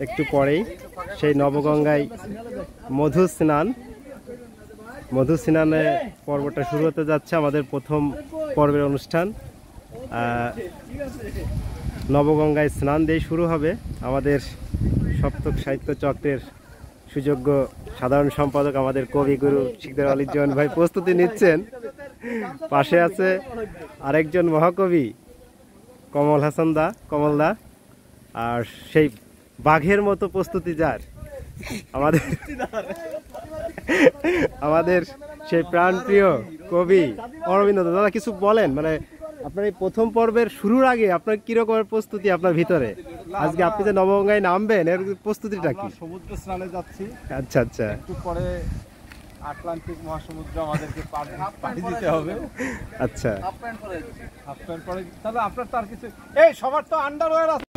একটু পরেই সেই নবগঙ্গায় মধু স্নানের পর্বটা শুরু হতে যাচ্ছে। আমাদের প্রথম পর্বের অনুষ্ঠান নবগঙ্গায় স্নান দিয়ে শুরু হবে। আমাদের সপ্তক সাহিত্য চক্রের সুযোগ্য সাধারণ সম্পাদক আমাদের কবিগুরু শিকদার আলীজ্জামান ভাই প্রস্তুতি নিচ্ছেন। পাশে আছে আরেকজন মহাকবি কমলদা, আর সেই বাঘের মতো প্রস্তুতি যার আমাদের সেই প্রাণপ্রিয় কবি অরবিন্দ। দাদা কিছু বলেন, মানে আপনার এই প্রথম পর্বের শুরুর আগে আপনার কিরকমের প্রস্তুতি আপনার ভিতরে? আজকে আপনি যে নবগঙ্গায় নামবেন এর প্রস্তুতিটা কি? সমুদ্র স্নানে যাচ্ছি। আচ্ছা আচ্ছা, একটু পরে আটলান্টিক মহাসমুদ্র আমাদেরকে পাড়ি দিতে হবে। আচ্ছা, হাফ প্যান্ট পরে তাহলে আপনার তো আর কিছু, এই সবার তো আন্ডারওয়্যার আছে।